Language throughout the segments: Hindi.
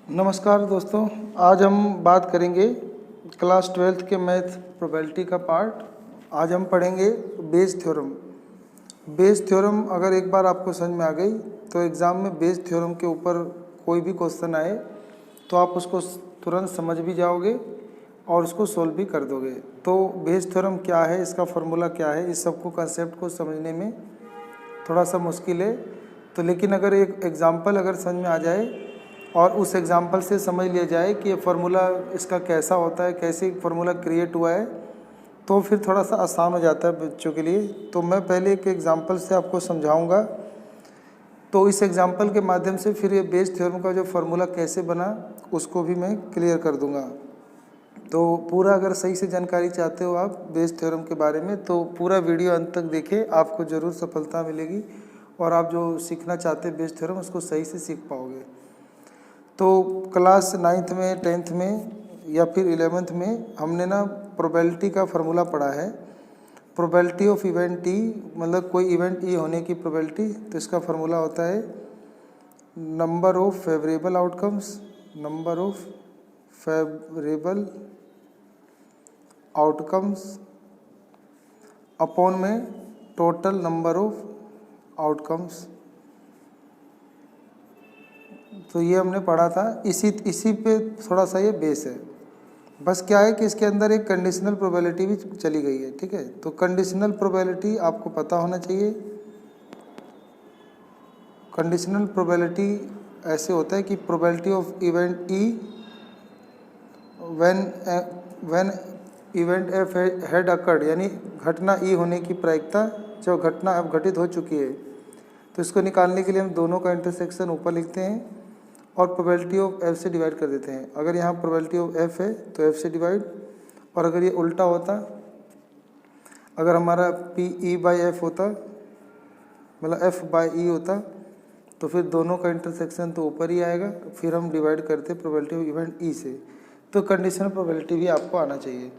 नमस्कार दोस्तों, आज हम बात करेंगे क्लास 12th के मैथ प्रोबेबिलिटी का पार्ट। आज हम पढ़ेंगे बेस थ्योरम। बेस थ्योरम अगर एक बार आपको समझ में आ गई तो एग्ज़ाम में बेस थ्योरम के ऊपर कोई भी क्वेश्चन आए तो आप उसको तुरंत समझ भी जाओगे और उसको सोल्व भी कर दोगे। तो बेस थ्योरम क्या है, इसका फॉर्मूला क्या है, इस सबको कंसेप्ट को समझने में थोड़ा सा मुश्किल है। तो लेकिन अगर एक एग्ज़ाम्पल अगर समझ में आ जाए और उस एग्ज़ाम्पल से समझ लिया जाए कि ये फार्मूला इसका कैसा होता है, कैसे फार्मूला क्रिएट हुआ है, तो फिर थोड़ा सा आसान हो जाता है बच्चों के लिए। तो मैं पहले एक एग्ज़ाम्पल से आपको समझाऊंगा, तो इस एग्ज़ाम्पल के माध्यम से फिर ये बेस थ्योरम का जो फार्मूला कैसे बना उसको भी मैं क्लियर कर दूंगा। तो पूरा अगर सही से जानकारी चाहते हो आप बेस थ्योरम के बारे में तो पूरा वीडियो अंत तक देखें, आपको ज़रूर सफलता मिलेगी और आप जो सीखना चाहते हैं बेस थ्योरम उसको सही से सीख पाओगे। तो क्लास 9th में 10th में या फिर 11th में हमने ना प्रोबेबिलिटी का फार्मूला पढ़ा है। प्रोबेबिलिटी ऑफ इवेंट ई, मतलब कोई इवेंट ई होने की प्रोबेबिलिटी, तो इसका फार्मूला होता है number of favourable outcomes, number of favourable outcomes upon में टोटल नंबर ऑफ आउटकम्स। तो ये हमने पढ़ा था, इसी पे थोड़ा सा ये बेस है। बस क्या है कि इसके अंदर एक कंडीशनल प्रोबेबिलिटी भी चली गई है, ठीक है। तो कंडीशनल प्रोबेबिलिटी आपको पता होना चाहिए। कंडीशनल प्रोबेबिलिटी ऐसे होता है कि probability of event E when event F had occurred, यानी घटना ई होने की प्रायिकता, जो घटना अब घटित हो चुकी है। तो इसको निकालने के लिए हम दोनों का इंटरसेक्शन ऊपर लिखते हैं और प्रोबेबिलिटी ऑफ एफ से डिवाइड कर देते हैं। अगर यहाँ प्रोबेबिलिटी ऑफ एफ है तो एफ से डिवाइड, और अगर ये उल्टा होता, अगर हमारा पी ई बाई एफ होता, मतलब एफ बाई ई होता, तो फिर दोनों का इंटरसेक्शन तो ऊपर ही आएगा, फिर हम डिवाइड करते प्रोबेबिलिटी ऑफ इवेंट ई से। तो कंडीशनल प्रोबेबिलिटी भी आपको आना चाहिए।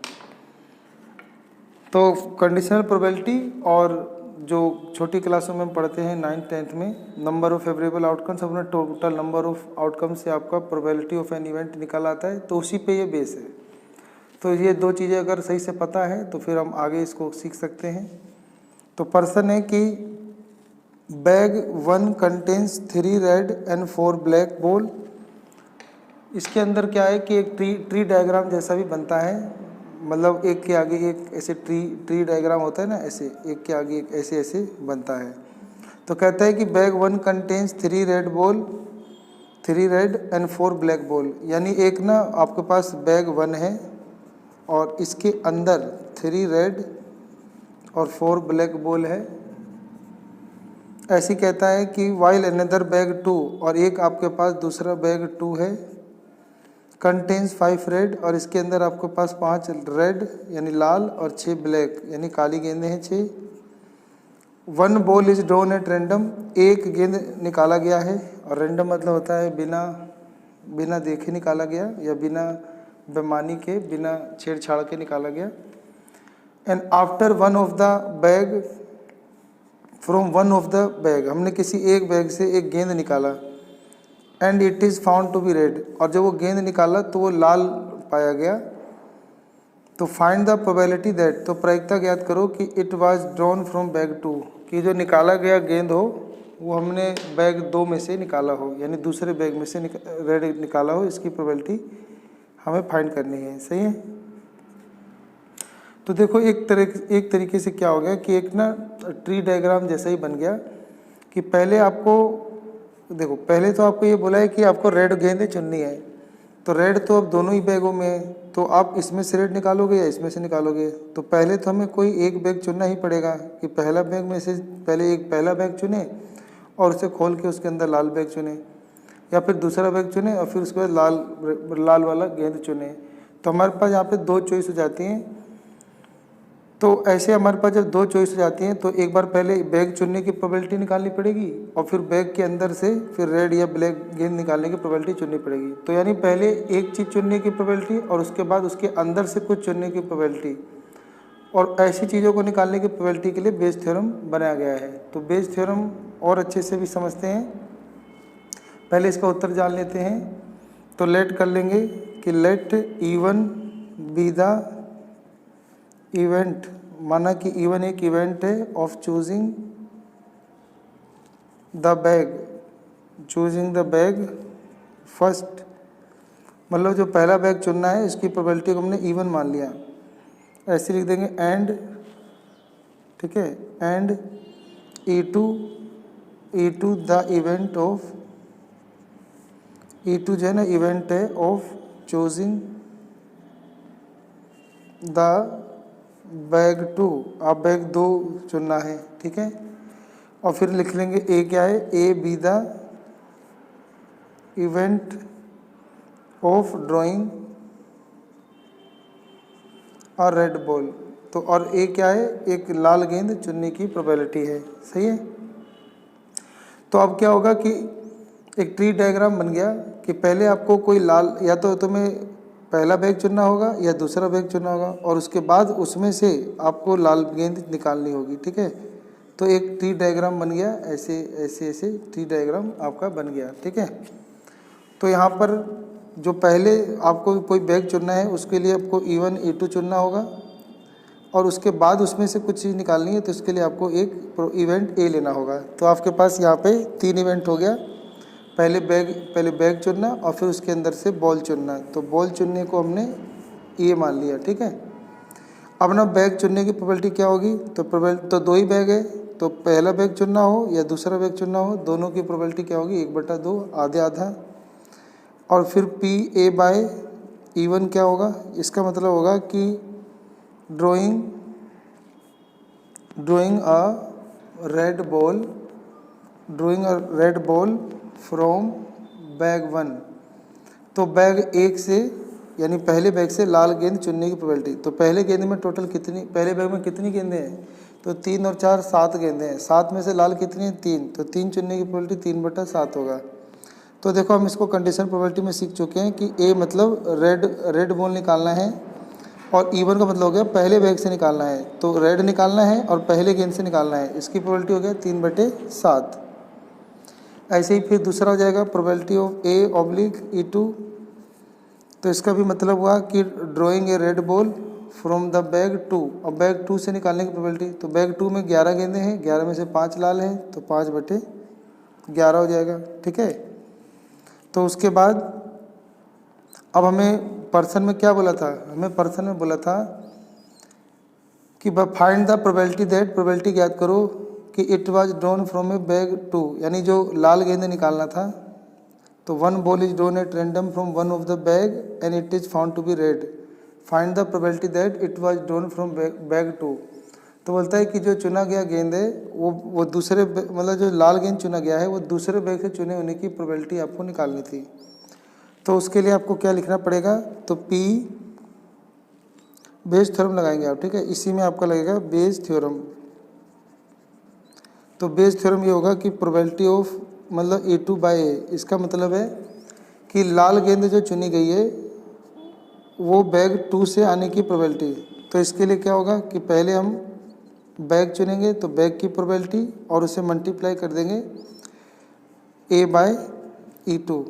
तो कंडीशनल प्रोबेबिलिटी और जो छोटी क्लासों में हम पढ़ते हैं 9th 10th में, नंबर ऑफ फेवरेबल आउटकम्स अपना टोटल नंबर ऑफ आउटकम्स से आपका प्रोबेबिलिटी ऑफ एन इवेंट निकल आता है, तो उसी पे ये बेस है। तो ये दो चीज़ें अगर सही से पता है तो फिर हम आगे इसको सीख सकते हैं। तो पर्सन है कि bag 1 contains 3 red and 4 black ball. इसके अंदर क्या है कि एक ट्री डायग्राम जैसा भी बनता है, मतलब एक के आगे एक ऐसे ट्री डायग्राम होता है ना, ऐसे एक के आगे एक ऐसे ऐसे बनता है। तो कहता है कि bag 1 contains 3 red ball, 3 red and 4 black ball, यानी एक ना आपके पास बैग 1 है और इसके अंदर 3 रेड और 4 ब्लैक बॉल है। ऐसी कहता है कि वाइल अनदर बैग 2, और एक आपके पास दूसरा बैग 2 है, कंटेन्स 5 रेड, और इसके अंदर आपके पास 5 रेड यानी लाल और 6 ब्लैक यानी काली गेंदें हैं 6। 1 ball is drawn at random, एक गेंद निकाला गया है, और रैंडम मतलब होता है बिना देखे निकाला गया या बिना बेमानी के, बिना छेड़छाड़ के निकाला गया। And after one of the bag, from one of the bag, हमने किसी एक बैग से एक गेंद निकाला, and it is found to be red, और जब वो गेंद निकाला तो वो लाल पाया गया। तो फाइंड द प्रोबेबिलिटी दैट, तो प्रायिकता ज्ञात करो कि it was drawn from bag 2, कि जो निकाला गया गेंद हो वो हमने बैग 2 में से निकाला हो, यानी दूसरे बैग में से रेड निकाला हो, इसकी प्रोबेबिलिटी हमें फाइंड करनी है। सही है। तो देखो एक तरीके से क्या हो गया कि एक ना ट्री डायग्राम जैसा ही बन गया कि पहले आपको देखो, पहले तो आपको ये बोला है कि आपको रेड गेंदें चुननी है। तो रेड तो अब दोनों ही बैगों में है, तो आप इसमें से रेड निकालोगे या इसमें से निकालोगे। तो पहले तो हमें कोई एक बैग चुनना ही पड़ेगा कि पहला बैग में से पहले एक पहला बैग चुने और उसे खोल के उसके अंदर लाल बैग चुने, या फिर दूसरा बैग चुने और फिर उसके बाद लाल वाला गेंद चुने। तो हमारे पास यहाँ पे 2 चॉइस हो जाती हैं। तो ऐसे हमारे पास जब 2 चॉइस हो जाती हैं तो एक बार पहले बैग चुनने की प्रोबेबिलिटी निकालनी पड़ेगी और फिर बैग के अंदर से फिर रेड या ब्लैक गेंद निकालने की प्रोबेबिलिटी चुननी पड़ेगी। तो यानी पहले एक चीज़ चुनने की प्रोबेबिलिटी और उसके बाद उसके अंदर से कुछ चुनने की प्रोबेबिलिटी, और ऐसी चीज़ों को निकालने की प्रोबेबिलिटी के लिए बेस थ्योरम बनाया गया है। तो बेस थ्योरम और अच्छे से भी समझते हैं, पहले इसका उत्तर जान लेते हैं। तो लेट कर लेंगे कि late E1 be the event, माना कि E1 एक इवेंट है of choosing the bag first, मतलब जो पहला बैग चुनना है इसकी प्रोबेबिलिटी को हमने E1 मान लिया, ऐसे लिख देंगे एंड, ठीक है, and E2 the event of, E2 जो है ना इवेंट है ऑफ चूजिंग द बैग 2, आप बैग 2 चुनना है, ठीक है। और फिर लिख लेंगे ए क्या है, A be the event of drawing और रेड बॉल, तो और ए क्या है, एक लाल गेंद चुनने की प्रोबेबिलिटी है, सही है। तो अब क्या होगा कि एक ट्री डायग्राम बन गया कि पहले आपको कोई लाल, या तो तुम्हें पहला बैग चुनना होगा या दूसरा बैग चुनना होगा, और उसके बाद उसमें से आपको लाल गेंद निकालनी होगी, ठीक है। तो एक ट्री डायग्राम बन गया, ऐसे ऐसे ऐसे ट्री डायग्राम आपका बन गया, ठीक है। तो यहाँ पर जो पहले आपको कोई बैग चुनना है उसके लिए आपको E1 E2 चुनना होगा, और उसके बाद उसमें से कुछ चीज़ निकालनी है तो इसके लिए आपको एक इवेंट ए लेना होगा। तो आपके पास यहाँ पे 3 इवेंट हो गया, पहले बैग चुनना और फिर उसके अंदर से बॉल चुनना, तो बॉल चुनने को हमने ए मान लिया, ठीक है। अब ना बैग चुनने की प्रोबेबिलिटी क्या होगी, तो 2 ही बैग है, तो पहला बैग चुनना हो या दूसरा बैग चुनना हो, दोनों की प्रोबेबिलिटी क्या होगी, 1/2 आधे आधा, और फिर PA/E1 क्या होगा, इसका मतलब होगा कि drawing a red ball from bag 1, तो बैग 1 से यानी पहले बैग से लाल गेंद चुनने की प्रोबेबिलिटी, तो पहले गेंद में टोटल कितनी, पहले बैग में कितनी गेंदें हैं, तो 3 और 4 7 गेंदें हैं, 7 में से लाल कितनी है 3, तो 3 चुनने की प्रोबेबिलिटी 3/7 होगा। तो देखो हम इसको कंडीशन प्रोबेबिलिटी में सीख चुके हैं कि ए मतलब रेड बॉल निकालना है, और E1 का मतलब हो गया पहले बैग से निकालना है, तो रेड निकालना है और पहले गेंद से निकालना है, इसकी प्रोबेबिलिटी हो गया 3/7। ऐसे ही फिर दूसरा हो जाएगा प्रोबेबिलिटी ऑफ A/E2, तो इसका भी मतलब हुआ कि drawing A red ball from the bag 2, और बैग 2 से निकालने की प्रोबेबिलिटी, तो बैग 2 में 11 गेंदें हैं, 11 में से 5 लाल हैं, तो 5/11 हो जाएगा, ठीक है। तो उसके बाद अब हमें पर्सन में क्या बोला था, हमें पर्सन में बोला था कि find the probability that, probability ज्ञात करो कि it was drawn from a bag 2, यानी जो लाल गेंद निकालना था, तो 1 ball is drawn at random from one of the bag and it is found to be red, find the probability that it was drawn from bag 2। तो बोलता है कि जो चुना गया गेंद है वो दूसरे, मतलब जो लाल गेंद चुना गया है वो दूसरे बैग से चुने होने की प्रोबेबिलिटी आपको निकालनी थी। तो उसके लिए आपको क्या लिखना पड़ेगा, तो P बेस थ्योरम लगाएंगे आप, ठीक है, इसी में आपका लगेगा बेस थ्योरम। तो बेस थ्योरम ये होगा कि प्रोबेबिलिटी ऑफ मतलब A2/A, इसका मतलब है कि लाल गेंद जो चुनी गई है वो बैग 2 से आने की प्रोबेबिलिटी, तो इसके लिए क्या होगा कि पहले हम बैग चुनेंगे तो बैग की प्रोबेबिलिटी और उसे मल्टीप्लाई कर देंगे A/E2,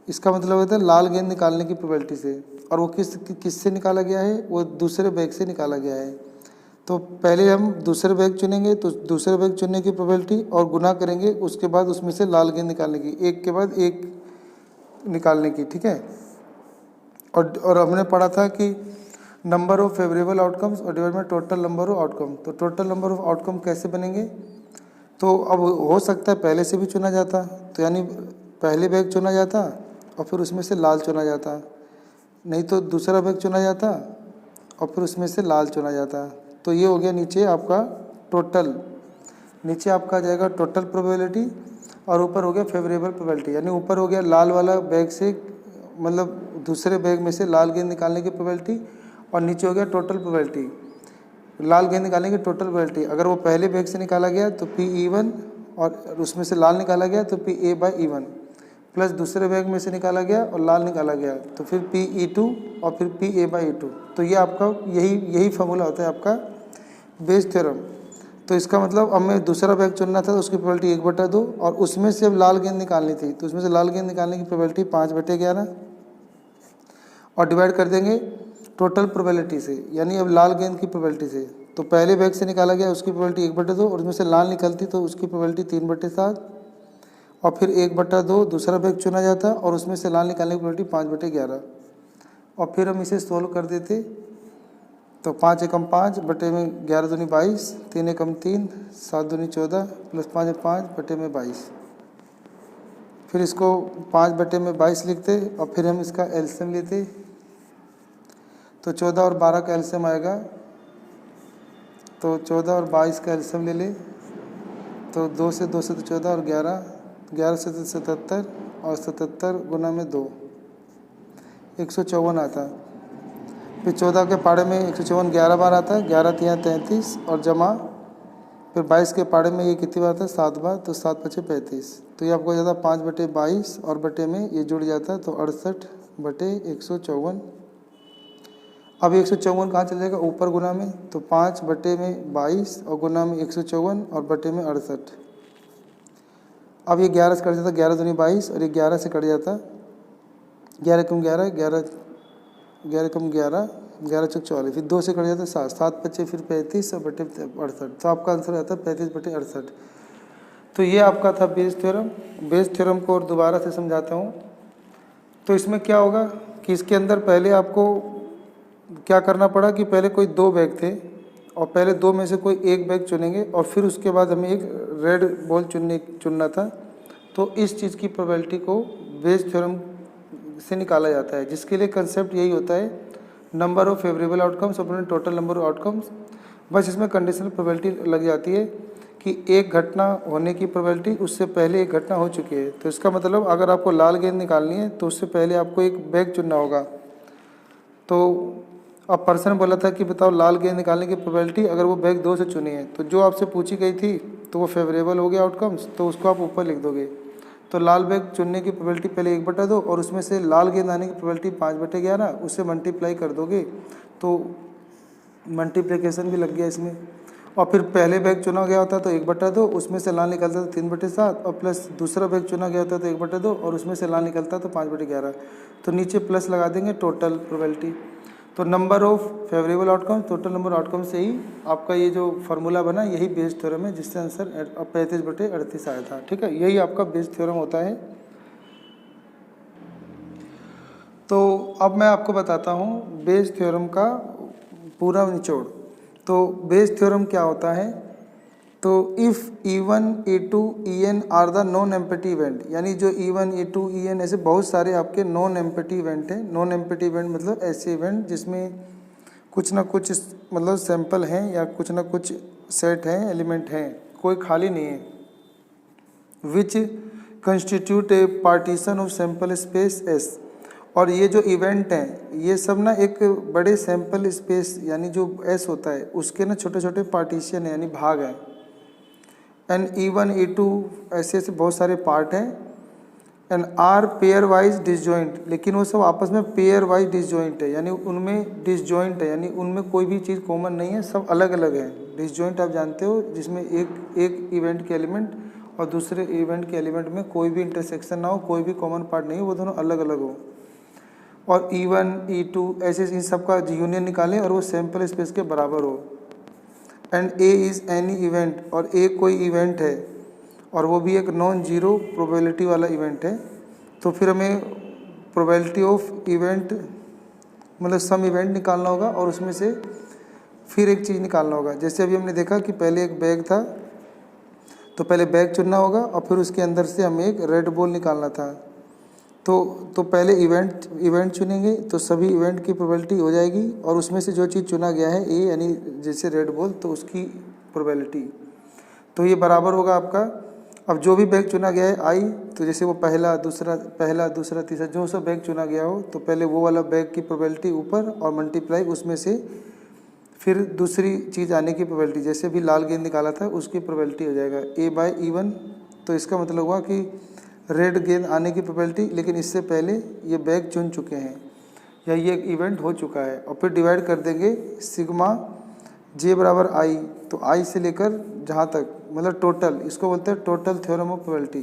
इसका मतलब होता है लाल गेंद निकालने की प्रोबेबिलिटी से, और वो किससे निकाला गया है, वो दूसरे बैग से निकाला गया है। तो पहले हम दूसरे बैग चुनेंगे तो दूसरे बैग चुनने की प्रोबेबिलिटी और गुना करेंगे, उसके बाद उसमें से लाल गेंद निकालने की, एक के बाद एक निकालने की, ठीक है। और हमने पढ़ा था कि नंबर ऑफ फेवरेबल आउटकम्स और divide by total number of outcome, तो टोटल नंबर ऑफ आउटकम कैसे बनेंगे, तो अब हो सकता है पहले से भी चुना जाता, तो यानी पहले बैग चुना जाता और फिर उसमें से लाल चुना जाता, नहीं तो दूसरा बैग चुना जाता और फिर उसमें से लाल चुना जाता। तो ये हो गया नीचे आपका टोटल, नीचे आपका आ जाएगा टोटल प्रोबेबिलिटी और ऊपर हो गया फेवरेबल प्रोबेबिलिटी, यानी ऊपर हो गया लाल वाला बैग से मतलब दूसरे बैग में से लाल गेंद निकालने की प्रोबेबिलिटी, और नीचे हो गया टोटल प्रोबेबिलिटी लाल गेंद निकालने की टोटल प्रोबेबिलिटी। अगर वो पहले बैग से निकाला गया तो PE1 और उसमें से लाल निकाला गया तो PA/E1, प्लस दूसरे बैग में से निकाला गया और लाल निकाला गया तो फिर PE2 और फिर PA/E2। तो ये आपका यही फार्मूला होता है आपका बेस थ्योरम। तो इसका मतलब अब मैं दूसरा बैग चुनना था तो उसकी प्रोबेबिलिटी 1/2 और उसमें से अब लाल गेंद निकालनी थी, तो उसमें से लाल गेंद निकालने की प्रोबेबिलिटी 5/11, और डिवाइड कर देंगे टोटल प्रोबेबिलिटी से, यानी अब लाल गेंद की प्रोबेबिलिटी से। तो पहले बैग से निकाला गया उसकी प्रोबेबिलिटी 1/2 और उसमें से लाल निकलती तो उसकी प्रोबेबिलिटी 3/7 और फिर 1/2 दूसरा बैग चुना जाता और उसमें से लाल निकालने की प्रोबेबिलिटी 5/11 और फिर हम इसे सोल्व कर देते। तो 5 एकम 5 बटे में 11 दूनी 22, 3 एकम 3, 7 दूनी 14 प्लस 5 5 बटे में 22। फिर इसको 5 बटे में 22 लिखते और फिर हम इसका एलसीएम लेते। तो 14 और 12 का एलसीएम आएगा, तो 14 और 22 का एलसीएम ले ले। तो 2 से 2 से तो 14 और 11 से 77 और 77 गुना में 2 154 आता। फिर 14 के पाड़े में 154 11 बार आता है, 11 3 33 और जमा फिर 22 के पाड़े में ये कितनी बार आता है 7 बार, तो 7 5 35। तो ये आपको हो जाता है 5/22 और बटे में ये जुड़ जाता है तो 68/154। अब 154 कहाँ चल जाएगा ऊपर गुना में, तो 5/22 और गुना में 154 और बटे में 68। अब ये 11 से कट जाता, 11 दूनी 22 और ये 11 से कट जाता, 11 कम 11 11 11 कम 11 11 चौक 44, फिर 2 से कट जाता 7 7 5 फिर 35 और बटे 68। तो आपका आंसर आता है 35/68। तो ये आपका था बेस थ्योरम। बेस थ्योरम को और दोबारा से समझाता हूँ। तो इसमें क्या होगा कि इसके अंदर पहले आपको क्या करना पड़ा कि पहले कोई 2 बैग थे और पहले 2 में से कोई एक बैग चुनेंगे और फिर उसके बाद हमें एक रेड बॉल चुनना था। तो इस चीज़ की प्रोबेबिलिटी को बेस थ्योरम से निकाला जाता है, जिसके लिए कंसेप्ट यही होता है नंबर ऑफ फेवरेबल आउटकम्स अपने टोटल नंबर ऑफ आउटकम्स। बस इसमें कंडीशनल प्रोबेबिलिटी लग जाती है कि एक घटना होने की प्रोबेबिलिटी उससे पहले एक घटना हो चुकी है। तो इसका मतलब अगर आपको लाल गेंद निकालनी है तो उससे पहले आपको एक बैग चुनना होगा। तो अब पर्सन बोला था कि बताओ लाल गेंद निकालने की प्रोबेबिलिटी, अगर वो बैग 2 से चुनी है तो जो आपसे पूछी गई थी तो वो फेवरेबल हो गया आउटकम्स, तो उसको आप ऊपर लिख दोगे। तो लाल बैग चुनने की प्रोबेबिलिटी पहले 1/2 और उसमें से लाल गेंद आने की प्रोबेबिलिटी 5/11, उससे मल्टीप्लाई कर दोगे तो मल्टीप्लिकेशन भी लग गया इसमें। और फिर पहले बैग चुना गया होता तो 1/2, उसमें से लाल निकलता तो 3/7 और प्लस दूसरा बैग चुना गया होता तो 1/2 और उसमें से लाल निकलता तो 5/11। तो नीचे प्लस लगा देंगे टोटल प्रोबेबिलिटी। तो number of favourable outcome total number outcome से ही आपका ये जो फार्मूला बना यही बेस थ्योरम है, जिससे आंसर 35/38 आया था। ठीक है, यही आपका बेस थ्योरम होता है। तो अब मैं आपको बताता हूँ बेस थ्योरम का पूरा निचोड़। तो बेस थ्योरम क्या होता है, तो if E1 E2 En are the non empty event, यानी जो E1 E2 En ऐसे बहुत सारे आपके नॉन एम्पटी इवेंट हैं। नॉन एम्पटी इवेंट मतलब ऐसे इवेंट जिसमें कुछ ना कुछ मतलब सैंपल हैं या कुछ ना कुछ सेट हैं, एलिमेंट हैं, कोई खाली नहीं है। Which constitute a partition of sample space S, और ये जो इवेंट हैं ये सब ना एक बड़े सैंपल स्पेस यानी जो S होता है उसके ना छोटे छोटे पार्टीशन है यानी भाग हैं। एंड E1 E2 ऐसे ऐसे बहुत सारे पार्ट हैं। And are pairwise disjoint, लेकिन वो सब आपस में पेयर वाइज डिसजॉइंट है, यानी उनमें डिसजॉइंट है, यानी उनमें कोई भी चीज़ कॉमन नहीं है, सब अलग अलग है। डिसजॉइंट आप जानते हो जिसमें एक इवेंट के एलिमेंट और दूसरे इवेंट के एलिमेंट में कोई भी इंटरसेक्शन ना हो, कोई भी कॉमन पार्ट नहीं हो, वो दोनों अलग अलग हो। और E1 E2 ऐसे इन सब का यूनियन निकालें और वो सैम्पल स्पेस के बराबर हो। And A is any event, और A कोई इवेंट है और वो भी एक नॉन जीरो प्रोबेबिलिटी वाला इवेंट है। तो फिर हमें प्रोबेबिलिटी ऑफ इवेंट मतलब सम इवेंट निकालना होगा और उसमें से फिर एक चीज़ निकालना होगा। जैसे अभी हमने देखा कि पहले एक बैग था तो पहले बैग चुनना होगा और फिर उसके अंदर से हमें एक रेड बॉल निकालना था। तो पहले इवेंट चुनेंगे तो सभी इवेंट की प्रोबेबिलिटी हो जाएगी और उसमें से जो चीज़ चुना गया है ए यानी जैसे रेड बॉल तो उसकी प्रोबेबिलिटी, तो ये बराबर होगा आपका। अब जो भी बैग चुना गया है आई, तो जैसे वो पहला दूसरा तीसरा जो सा बैग चुना गया हो तो पहले वो वाला बैग की प्रोबेबिलिटी ऊपर और मल्टीप्लाई उसमें से फिर दूसरी चीज़ आने की प्रोबेबिलिटी, जैसे भी लाल गेंद निकाला था उसकी प्रोबेबिलिटी हो जाएगा A/E1। तो इसका मतलब हुआ कि रेड गेंद आने की प्रोबेबिलिटी, लेकिन इससे पहले ये बैग चुन चुके हैं या ये एक इवेंट हो चुका है। और फिर डिवाइड कर देंगे सिग्मा J बराबर I, तो I से लेकर जहाँ तक मतलब टोटल, इसको बोलते हैं टोटल थ्योरम ऑफ प्रोबेबिलिटी।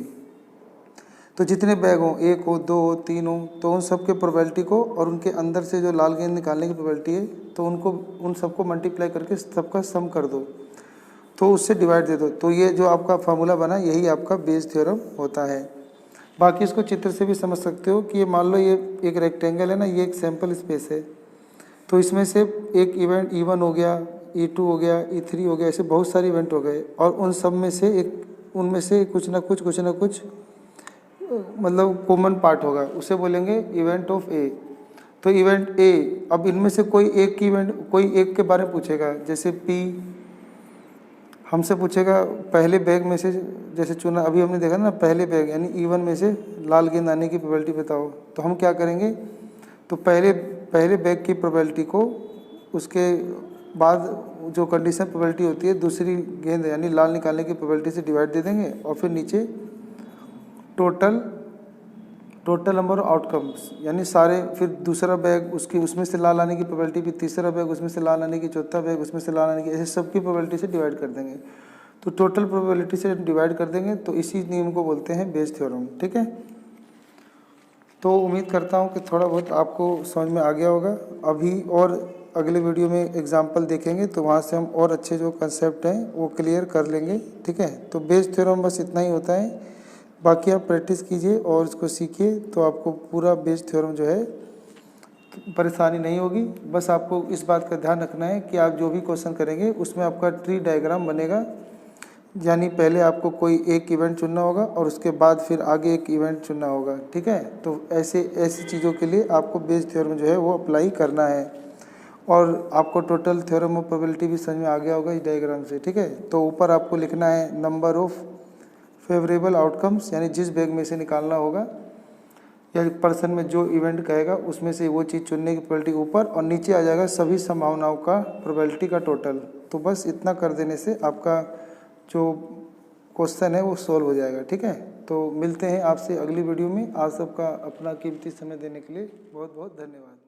तो जितने बैग हों, 1 हो, 2 हो, 3 हो, तो उन सब के प्रोबेबिलिटी को और उनके अंदर से जो लाल गेंद निकालने की प्रोबेबिलिटी है, तो उनको उन सबको मल्टीप्लाई करके सबका सम कर दो, तो उससे डिवाइड दे दो। तो ये जो आपका फार्मूला बना, यही आपका बेस थ्योरम होता है। बाकी इसको चित्र से भी समझ सकते हो कि ये मान लो ये एक रेक्टेंगल है ना, ये एक सैम्पल स्पेस है, तो इसमें से एक इवेंट E1 हो गया, E2 हो गया, E3 हो गया, ऐसे बहुत सारे इवेंट हो गए, और उन सब में से उनमें से कुछ ना कुछ मतलब कॉमन पार्ट होगा, उसे बोलेंगे इवेंट ऑफ ए। तो इवेंट ए, अब इनमें से कोई एक के बारे में पूछेगा, जैसे पी हमसे पूछेगा पहले बैग में से, जैसे चुना अभी हमने देखा ना, पहले बैग यानी E1 में से लाल गेंद आने की प्रोबेबिलिटी बताओ। तो हम क्या करेंगे, तो पहले बैग की प्रोबेबिलिटी को उसके बाद जो कंडीशन प्रोबेबिलिटी होती है दूसरी गेंद यानी लाल निकालने की प्रोबेबिलिटी से डिवाइड दे देंगे, और फिर नीचे टोटल नंबर ऑफ आउटकम्स यानी सारे, फिर दूसरा बैग उसमें से लाल आने की प्रोबेबिलिटी, फिर तीसरा बैग उसमें से लाल आने की, चौथा बैग उसमें से लाल आने की, ऐसे सबकी प्रोबेबिलिटी से डिवाइड कर देंगे। तो टोटल प्रोबेबिलिटी से डिवाइड कर देंगे, तो इसी नियम को बोलते हैं बेस थ्योरम। ठीक है, तो उम्मीद करता हूँ कि थोड़ा बहुत आपको समझ में आ गया होगा। अभी और अगले वीडियो में एग्जाम्पल देखेंगे, तो वहाँ से हम और अच्छे जो कंसेप्ट हैं वो क्लियर कर लेंगे। ठीक है, तो बेस थ्योरम बस इतना ही होता है, बाकी आप प्रैक्टिस कीजिए और इसको सीखिए, तो आपको पूरा बेस थ्योरम जो है परेशानी नहीं होगी। बस आपको इस बात का ध्यान रखना है कि आप जो भी क्वेश्चन करेंगे उसमें आपका ट्री डायग्राम बनेगा, यानी पहले आपको कोई एक इवेंट चुनना होगा और उसके बाद फिर आगे एक इवेंट चुनना होगा। ठीक है, तो ऐसी चीज़ों के लिए आपको बेस थ्योरम जो है वो अप्लाई करना है, और आपको टोटल थ्योरम ऑफ प्रोबेबिलिटी भी समझ में आ गया होगा इस डायग्राम से। ठीक है, तो ऊपर आपको लिखना है नंबर ऑफ फेवरेबल आउटकम्स, यानी जिस बैग में से निकालना होगा या पर्सन में जो इवेंट कहेगा उसमें से वो चीज़ चुनने की प्रोबेबिलिटी ऊपर, और नीचे आ जाएगा सभी संभावनाओं का प्रोबेबिलिटी का टोटल। तो बस इतना कर देने से आपका जो क्वेश्चन है वो सॉल्व हो जाएगा। ठीक है, तो मिलते हैं आपसे अगली वीडियो में। आप सबका अपना कीमती समय देने के लिए बहुत बहुत धन्यवाद।